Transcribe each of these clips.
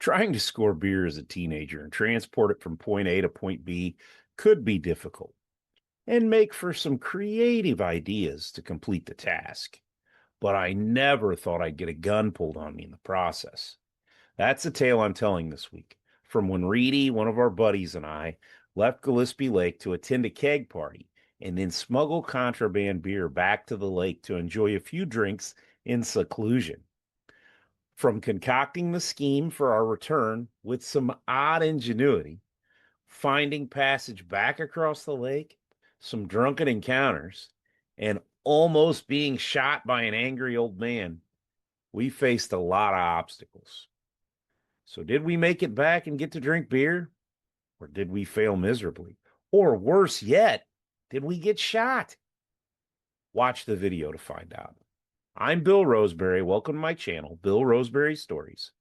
Trying to score beer as a teenager and transport it from point A to point B could be difficult and make for some creative ideas to complete the task. But I never thought I'd get a gun pulled on me in the process. That's the tale I'm telling this week from when Reedy, one of our buddies, and I left Gillespie Lake to attend a keg party and then smuggle contraband beer back to the lake to enjoy a few drinks in seclusion. From concocting the scheme for our return with some odd ingenuity, finding passage back across the lake, some drunken encounters, and almost being shot by an angry old man, we faced a lot of obstacles. So, did we make it back and get to drink beer? Or did we fail miserably? Or worse yet, did we get shot? Watch the video to find out. I'm Bill Roseberry. Welcome to my channel, Bill Roseberry Stories,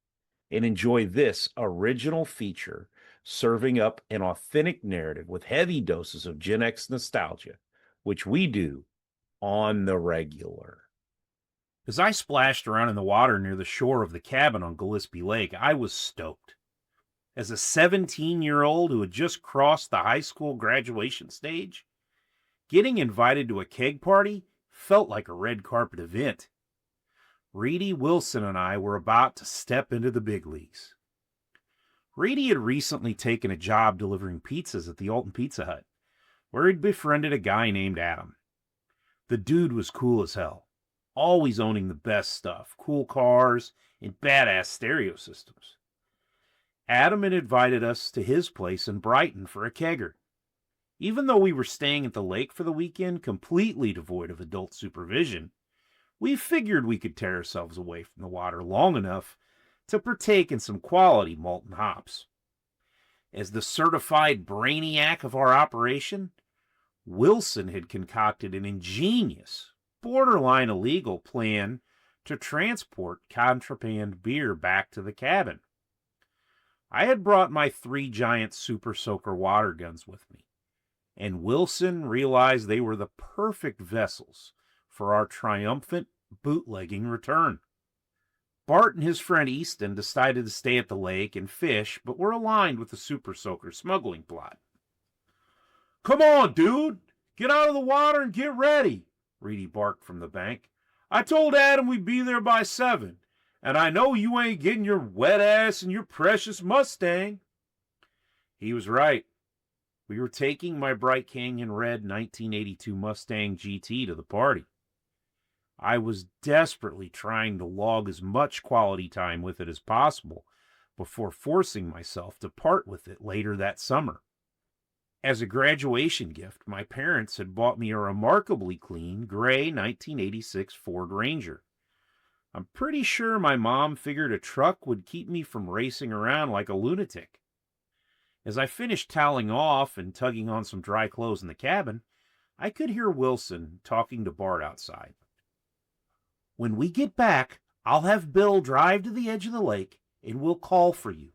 and enjoy this original feature serving up an authentic narrative with heavy doses of Gen X nostalgia, which we do on the regular. As I splashed around in the water near the shore of the cabin on Gillespie Lake, I was stoked. As a 17-year-old who had just crossed the high school graduation stage, getting invited to a keg party felt like a red carpet event. Reedy, Wilson, and I were about to step into the big leagues. Reedy had recently taken a job delivering pizzas at the Alton Pizza Hut, where he'd befriended a guy named Adam. The dude was cool as hell, always owning the best stuff, cool cars, and badass stereo systems. Adam had invited us to his place in Brighton for a kegger. Even though we were staying at the lake for the weekend, completely devoid of adult supervision, we figured we could tear ourselves away from the water long enough to partake in some quality malt and hops. As the certified brainiac of our operation, Wilson had concocted an ingenious, borderline illegal plan to transport contraband beer back to the cabin. I had brought my 3 giant Super Soaker water guns with me, and Wilson realized they were the perfect vessels for our triumphant bootlegging return. Bart and his friend Easton decided to stay at the lake and fish, but were aligned with the Super Soaker smuggling plot. "Come on, dude! Get out of the water and get ready!" Reedy barked from the bank. "I told Adam we'd be there by 7, and I know you ain't getting your wet ass in your precious Mustang." He was right. We were taking my Bright Canyon Red 1982 Mustang GT to the party. I was desperately trying to log as much quality time with it as possible before forcing myself to part with it later that summer. As a graduation gift, my parents had bought me a remarkably clean gray 1986 Ford Ranger. I'm pretty sure my mom figured a truck would keep me from racing around like a lunatic. As I finished toweling off and tugging on some dry clothes in the cabin, I could hear Wilson talking to Bart outside. "When we get back, I'll have Bill drive to the edge of the lake, and we'll call for you.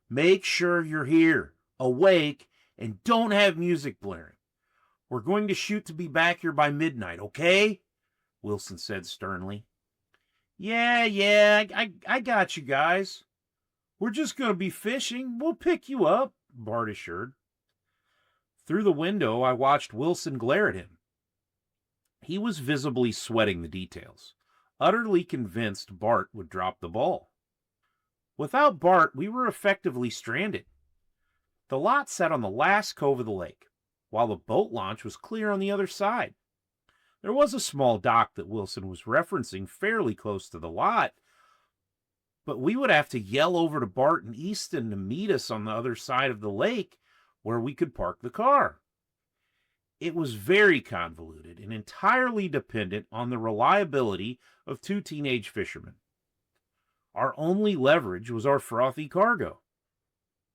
Make sure you're here, awake, and don't have music blaring. We're going to shoot to be back here by midnight, okay?" Wilson said sternly. Yeah, I got you guys. We're just going to be fishing. We'll pick you up," Bart assured. Through the window, I watched Wilson glare at him. He was visibly sweating the details, utterly convinced Bart would drop the ball. Without Bart, we were effectively stranded. The lot sat on the last cove of the lake, while the boat launch was clear on the other side. There was a small dock that Wilson was referencing fairly close to the lot, but we would have to yell over to Bart and Easton to meet us on the other side of the lake where we could park the car. It was very convoluted and entirely dependent on the reliability of 2 teenage fishermen. Our only leverage was our frothy cargo.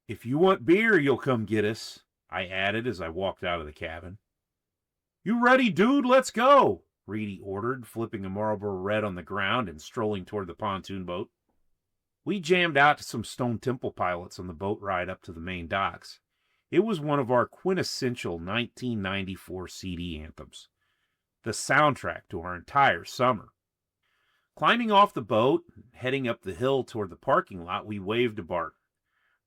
"If you want beer, you'll come get us," I added as I walked out of the cabin. "You ready, dude? Let's go," Reedy ordered, flipping a Marlboro Red on the ground and strolling toward the pontoon boat. We jammed out to some Stone Temple Pilots on the boat ride up to the main docks. It was one of our quintessential 1994 CD anthems, the soundtrack to our entire summer. Climbing off the boat and heading up the hill toward the parking lot, we waved to Bart.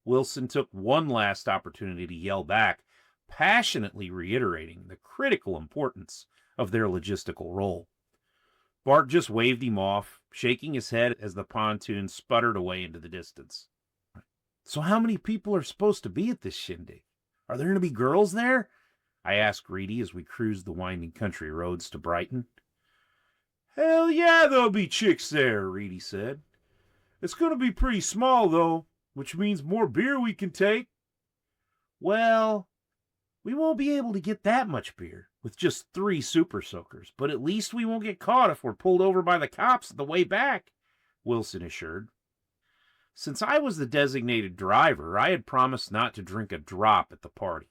Wilson took one last opportunity to yell back, passionately reiterating the critical importance of their logistical role. Bart just waved him off, shaking his head as the pontoon sputtered away into the distance. So how many people are supposed to be at this shindig? Are there going to be girls there? I asked Reedy as we cruised the winding country roads to Brighton. Hell yeah, there'll be chicks there, Reedy said. It's going to be pretty small, though, which means more beer we can take. Well, we won't be able to get that much beer with just 3 super soakers, but at least we won't get caught if we're pulled over by the cops on the way back, Wilson assured. Since I was the designated driver, I had promised not to drink a drop at the party.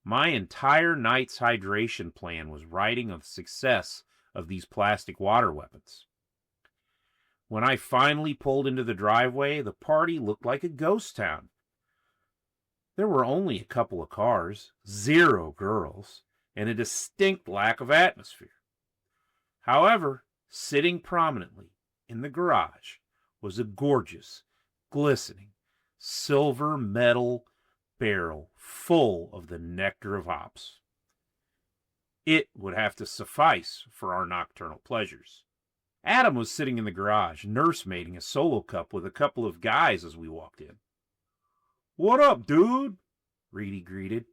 My entire night's hydration plan was riding on the success of these plastic water weapons. When I finally pulled into the driveway, the party looked like a ghost town. There were only a couple of cars, 0 girls, and a distinct lack of atmosphere. However, sitting prominently in the garage was a gorgeous, glistening, silver metal barrel full of the nectar of hops. It would have to suffice for our nocturnal pleasures. Adam was sitting in the garage, nursemaiding a solo cup with a couple of guys as we walked in. What up, dude? Reedy greeted.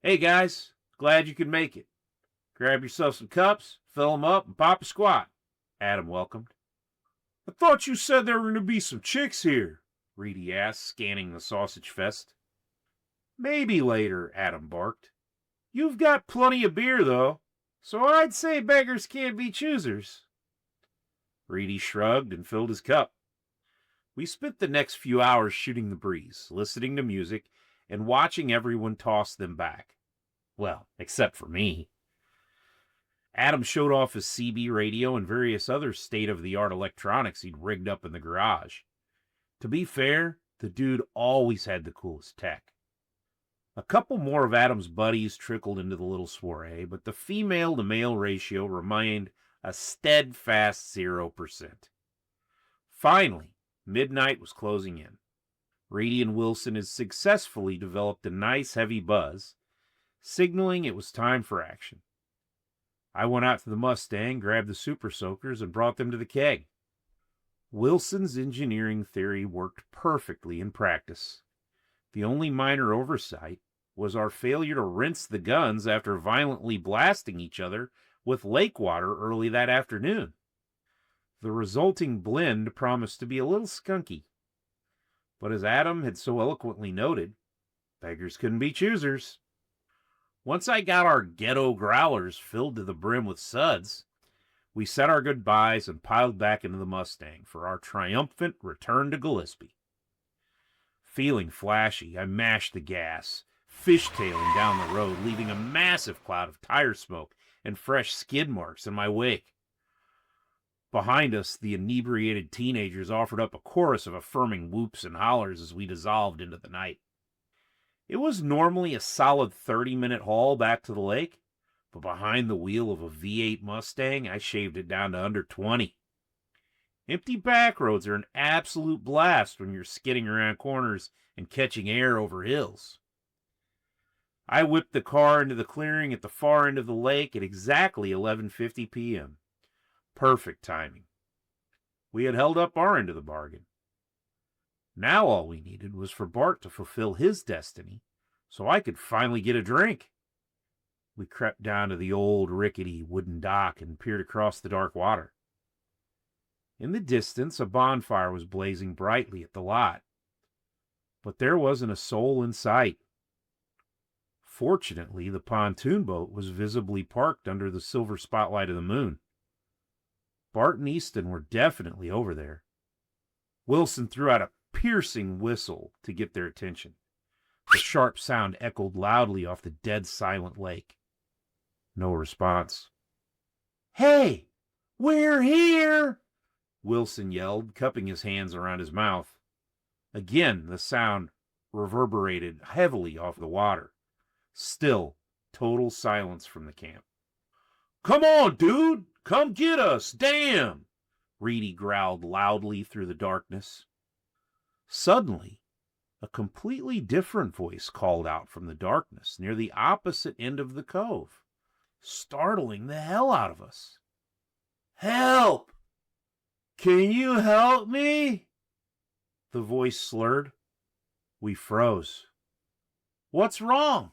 Hey, guys. Glad you could make it. Grab yourself some cups, fill them up, and pop a squat, Adam welcomed. I thought you said there were going to be some chicks here, Reedy asked, scanning the sausage fest. Maybe later, Adam barked. You've got plenty of beer, though, so I'd say beggars can't be choosers. Reedy shrugged and filled his cup. We spent the next few hours shooting the breeze, listening to music, and watching everyone toss them back. Well, except for me. Adam showed off his CB radio and various other state-of-the-art electronics he'd rigged up in the garage. To be fair, the dude always had the coolest tech. A couple more of Adam's buddies trickled into the little soiree, but the female-to-male ratio remained a steadfast 0%. Finally, midnight was closing in. Reedy and Wilson had successfully developed a nice heavy buzz, signaling it was time for action. I went out to the Mustang, grabbed the super soakers, and brought them to the keg. Wilson's engineering theory worked perfectly in practice. The only minor oversight was our failure to rinse the guns after violently blasting each other with lake water early that afternoon. The resulting blend promised to be a little skunky. But as Adam had so eloquently noted, beggars couldn't be choosers. Once I got our ghetto growlers filled to the brim with suds, we said our goodbyes and piled back into the Mustang for our triumphant return to Gillespie. Feeling flashy, I mashed the gas, fishtailing down the road, leaving a massive cloud of tire smoke and fresh skid marks in my wake. Behind us, the inebriated teenagers offered up a chorus of affirming whoops and hollers as we dissolved into the night. It was normally a solid 30-minute haul back to the lake, but behind the wheel of a V8 Mustang, I shaved it down to under 20. Empty back roads are an absolute blast when you're skidding around corners and catching air over hills. I whipped the car into the clearing at the far end of the lake at exactly 11:50 p.m. Perfect timing. We had held up our end of the bargain. Now all we needed was for Bart to fulfill his destiny so I could finally get a drink. We crept down to the old rickety wooden dock and peered across the dark water. In the distance, a bonfire was blazing brightly at the lot, but there wasn't a soul in sight. Fortunately, the pontoon boat was visibly parked under the silver spotlight of the moon. Bart and Easton were definitely over there. Wilson threw out a piercing whistle to get their attention. The sharp sound echoed loudly off the dead silent lake. No response. Hey, we're here! Wilson yelled, cupping his hands around his mouth. Again, the sound reverberated heavily off the water. Still, total silence from the camp. Come on, dude! Come get us, damn! Reedy growled loudly through the darkness. Suddenly, a completely different voice called out from the darkness near the opposite end of the cove, startling the hell out of us. Help! Can you help me? The voice slurred. We froze. What's wrong?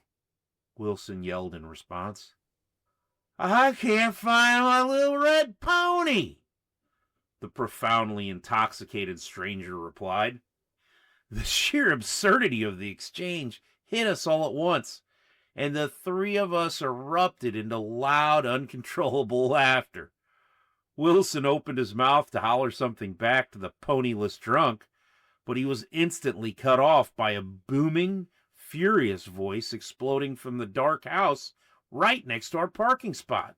Wilson yelled in response. I can't find my little red pony, the profoundly intoxicated stranger replied. The sheer absurdity of the exchange hit us all at once, and the three of us erupted into loud, uncontrollable laughter. Wilson opened his mouth to holler something back to the ponyless drunk, but he was instantly cut off by a booming, furious voice exploding from the dark house right next to our parking spot.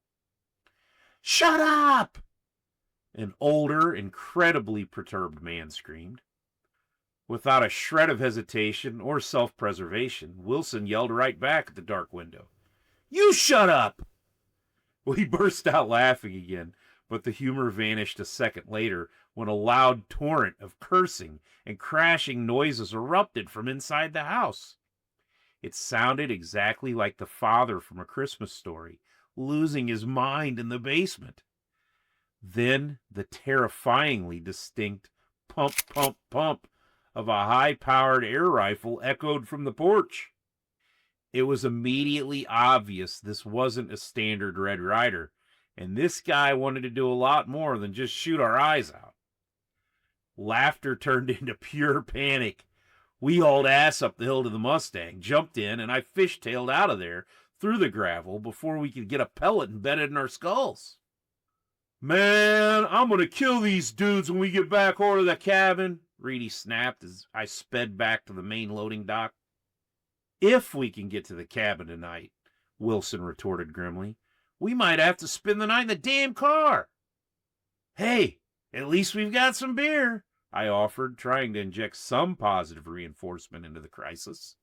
Shut up! An older, incredibly perturbed man screamed. Without a shred of hesitation or self-preservation, Wilson yelled right back at the dark window. You shut up! We burst out laughing again, but the humor vanished a second later when a loud torrent of cursing and crashing noises erupted from inside the house. It sounded exactly like the father from A Christmas Story, losing his mind in the basement. Then the terrifyingly distinct pump, pump, pump of a high-powered air rifle echoed from the porch. It was immediately obvious this wasn't a standard Red Ryder, and this guy wanted to do a lot more than just shoot our eyes out. Laughter turned into pure panic. We hauled ass up the hill to the Mustang, jumped in, and I fishtailed out of there through the gravel before we could get a pellet embedded in our skulls. Man, I'm going to kill these dudes when we get back over to the cabin, Reedy snapped as I sped back to the main loading dock. If we can get to the cabin tonight, Wilson retorted grimly, we might have to spend the night in the damn car. Hey, at least we've got some beer, I offered, trying to inject some positive reinforcement into the crisis.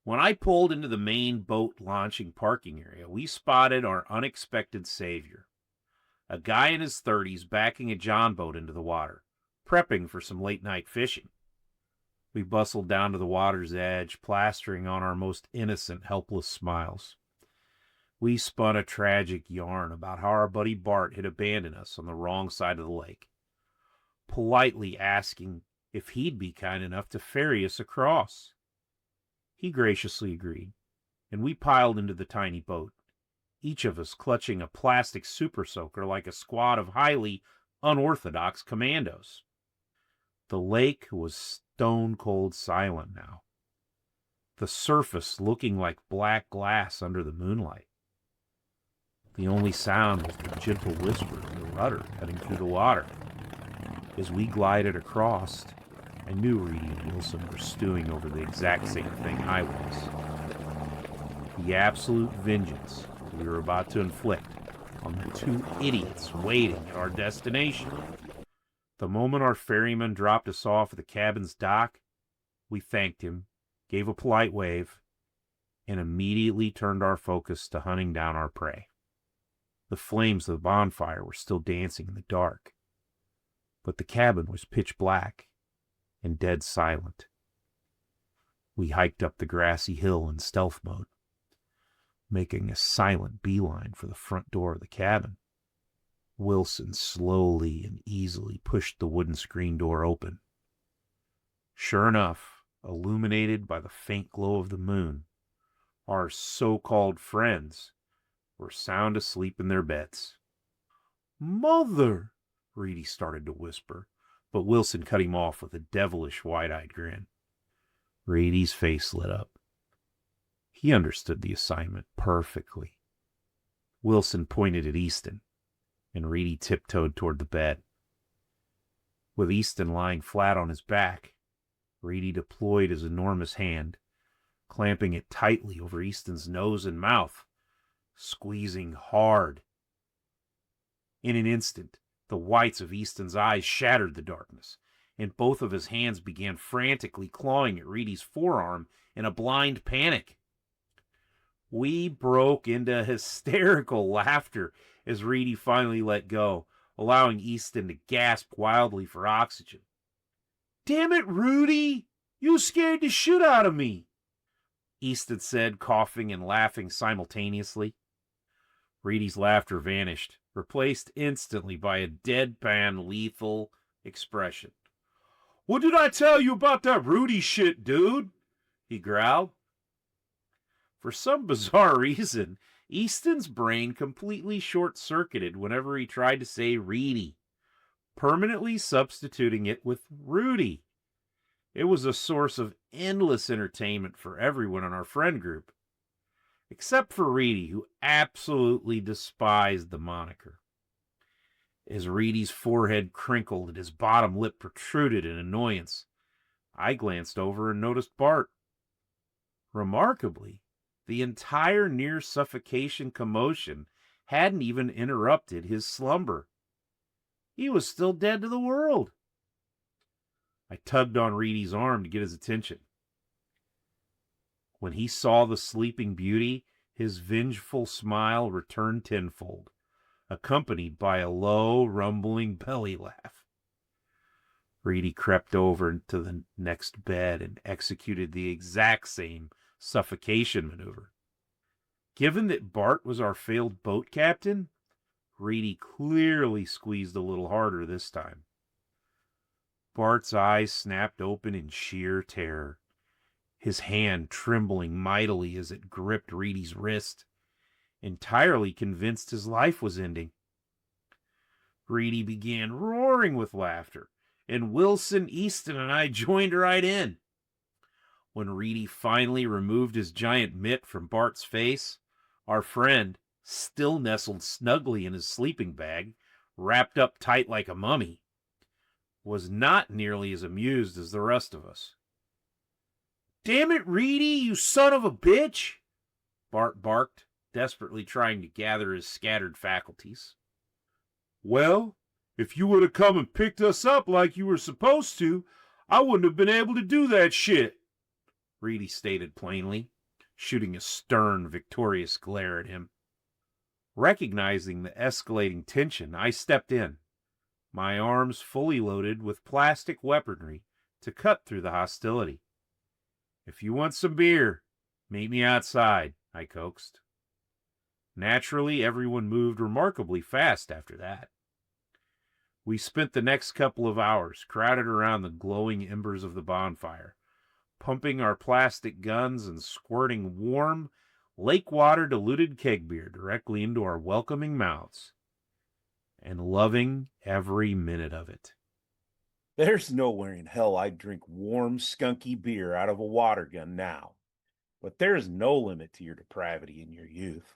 When I pulled into the main boat launching parking area, we spotted our unexpected savior. A guy in his 30s backing a John boat into the water, prepping for some late-night fishing. We bustled down to the water's edge, plastering on our most innocent, helpless smiles. We spun a tragic yarn about how our buddy Bart had abandoned us on the wrong side of the lake, politely asking if he'd be kind enough to ferry us across. He graciously agreed, and we piled into the tiny boat, each of us clutching a plastic super soaker like a squad of highly unorthodox commandos. The lake was stone-cold silent now, the surface looking like black glass under the moonlight. The only sound was the gentle whisper of the rudder cutting through the water. As we glided across, I knew Reedy and Wilson were stewing over the exact same thing I was. The absolute vengeance we were about to inflict on the two idiots waiting at our destination. The moment our ferryman dropped us off at the cabin's dock, we thanked him, gave a polite wave, and immediately turned our focus to hunting down our prey. The flames of the bonfire were still dancing in the dark, but the cabin was pitch black and dead silent. We hiked up the grassy hill in stealth mode, making a silent beeline for the front door of the cabin. Wilson slowly and easily pushed the wooden screen door open. Sure enough, illuminated by the faint glow of the moon, our so-called friends were sound asleep in their beds. Mother, Reedy started to whisper, but Wilson cut him off with a devilish wide-eyed grin. Reedy's face lit up. He understood the assignment perfectly. Wilson pointed at Easton, and Reedy tiptoed toward the bed. With Easton lying flat on his back, Reedy deployed his enormous hand, clamping it tightly over Easton's nose and mouth, squeezing hard. In an instant, the whites of Easton's eyes shattered the darkness, and both of his hands began frantically clawing at Reedy's forearm in a blind panic. We broke into hysterical laughter as Reedy finally let go, allowing Easton to gasp wildly for oxygen. Damn it, Rudy! You scared the shit out of me! Easton said, coughing and laughing simultaneously. Reedy's laughter vanished, replaced instantly by a deadpan, lethal expression. What did I tell you about that Rudy shit, dude? He growled. For some bizarre reason, Easton's brain completely short-circuited whenever he tried to say Reedy, permanently substituting it with Rudy. It was a source of endless entertainment for everyone in our friend group, except for Reedy, who absolutely despised the moniker. As Reedy's forehead crinkled and his bottom lip protruded in annoyance, I glanced over and noticed Bart. Remarkably, the entire near-suffocation commotion hadn't even interrupted his slumber. He was still dead to the world. I tugged on Reedy's arm to get his attention. When he saw the sleeping beauty, his vengeful smile returned tenfold, accompanied by a low, rumbling belly laugh. Reedy crept over to the next bed and executed the exact same suffocation maneuver. Given that Bart was our failed boat captain, Reedy clearly squeezed a little harder this time. Bart's eyes snapped open in sheer terror, his hand trembling mightily as it gripped Reedy's wrist, entirely convinced his life was ending. Reedy began roaring with laughter, and Wilson, Easton, and I joined right in. When Reedy finally removed his giant mitt from Bart's face, our friend, still nestled snugly in his sleeping bag, wrapped up tight like a mummy, was not nearly as amused as the rest of us. Damn it, Reedy, you son of a bitch! Bart barked, desperately trying to gather his scattered faculties. Well, if you would have come and picked us up like you were supposed to, I wouldn't have been able to do that shit, Reedy stated plainly, shooting a stern, victorious glare at him. Recognizing the escalating tension, I stepped in, my arms fully loaded with plastic weaponry to cut through the hostility. If you want some beer, meet me outside, I coaxed. Naturally, everyone moved remarkably fast after that. We spent the next couple of hours crowded around the glowing embers of the bonfire, pumping our plastic guns and squirting warm, lake water diluted keg beer directly into our welcoming mouths, and loving every minute of it. There's nowhere in hell I'd drink warm, skunky beer out of a water gun now. But there's no limit to your depravity in your youth.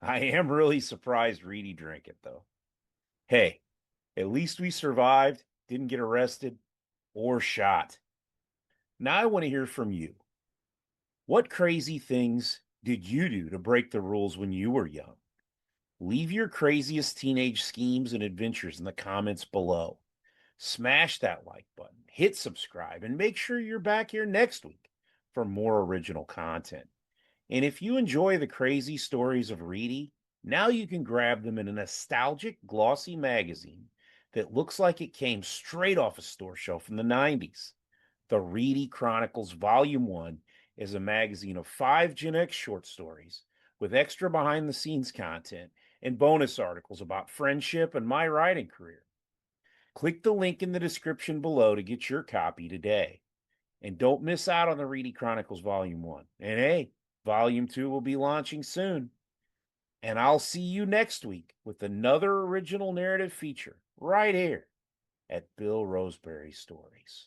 I am really surprised Reedy drank it, though. Hey, at least we survived, didn't get arrested, or shot. Now I want to hear from you. What crazy things did you do to break the rules when you were young? Leave your craziest teenage schemes and adventures in the comments below. Smash that like button, hit subscribe, and make sure you're back here next week for more original content. And if you enjoy the crazy stories of Reedy, now you can grab them in a nostalgic, glossy magazine that looks like it came straight off a store shelf in the 90s. The Reedy Chronicles Volume 1 is a magazine of 5 Gen X short stories with extra behind-the-scenes content and bonus articles about friendship and my writing career. Click the link in the description below to get your copy today. And don't miss out on the Reedy Chronicles Volume 1. And hey, Volume 2 will be launching soon. And I'll see you next week with another original narrative feature right here at Bill Roseberry Stories.